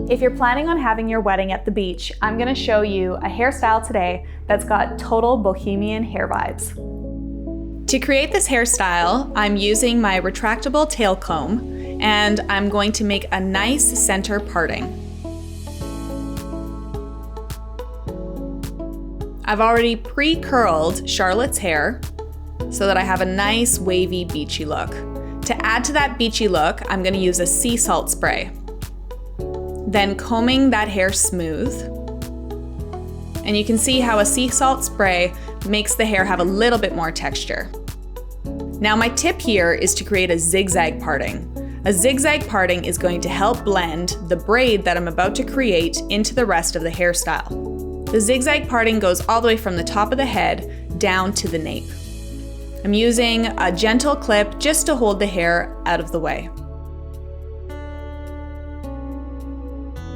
If you're planning on having your wedding at the beach, I'm gonna show you a hairstyle today that's got total bohemian hair vibes. To create this hairstyle, I'm using my retractable tail comb, and I'm going to make a nice center parting. I've already pre-curled Charlotte's hair so that I have a nice wavy beachy look. To add to that beachy look, I'm gonna use a sea salt spray. Then combing that hair smooth. And you can see how a sea salt spray makes the hair have a little bit more texture. Now my tip here is to create a zigzag parting. A zigzag parting is going to help blend the braid that I'm about to create into the rest of the hairstyle. The zigzag parting goes all the way from the top of the head down to the nape. I'm using a gentle clip just to hold the hair out of the way.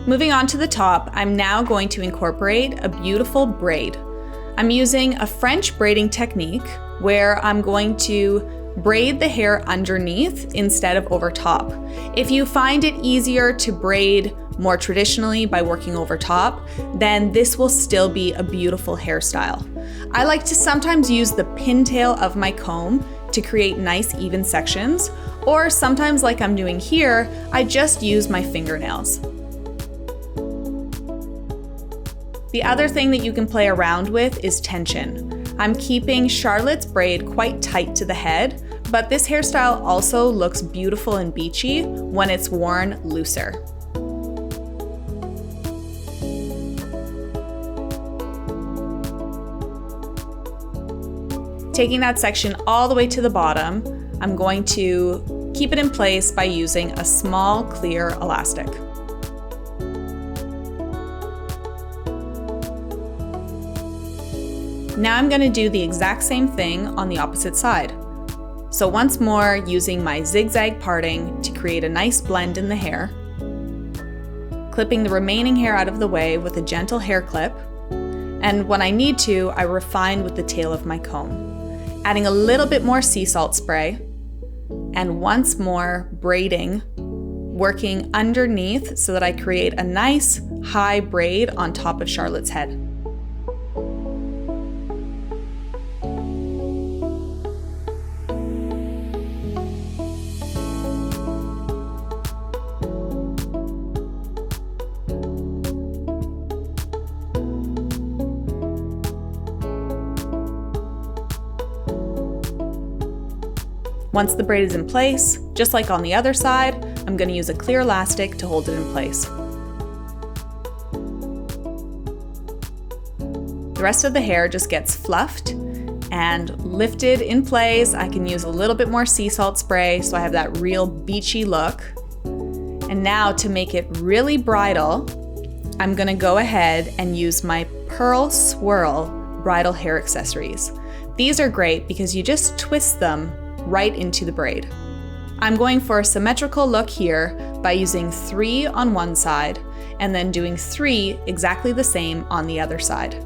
Moving on to the top, I'm now going to incorporate a beautiful braid. I'm using a French braiding technique where I'm going to braid the hair underneath instead of over top. If you find it easier to braid more traditionally by working over top, then this will still be a beautiful hairstyle. I like to sometimes use the pintail of my comb to create nice even sections, or sometimes like I'm doing here, I just use my fingernails. The other thing that you can play around with is tension. I'm keeping Charlotte's braid quite tight to the head, but this hairstyle also looks beautiful and beachy when it's worn looser. Taking that section all the way to the bottom, I'm going to keep it in place by using a small clear elastic. Now I'm going to do the exact same thing on the opposite side. So once more, using my zigzag parting to create a nice blend in the hair, clipping the remaining hair out of the way with a gentle hair clip, and when I need to, I refine with the tail of my comb. Adding a little bit more sea salt spray, and once more braiding, working underneath so that I create a nice high braid on top of Charlotte's head. Once the braid is in place, just like on the other side, I'm going to use a clear elastic to hold it in place. The rest of the hair just gets fluffed and lifted in place. I can use a little bit more sea salt spray so I have that real beachy look. And now to make it really bridal, I'm going to go ahead and use my pearl swirl bridal hair accessories. These are great because you just twist them right into the braid. I'm going for a symmetrical look here by using 3 on one side and then doing 3 exactly the same on the other side.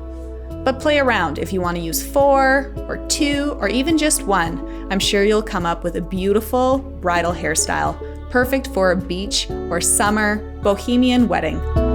But play around if you want to use 4 or 2 or even just 1. I'm sure you'll come up with a beautiful bridal hairstyle, perfect for a beach or summer bohemian wedding.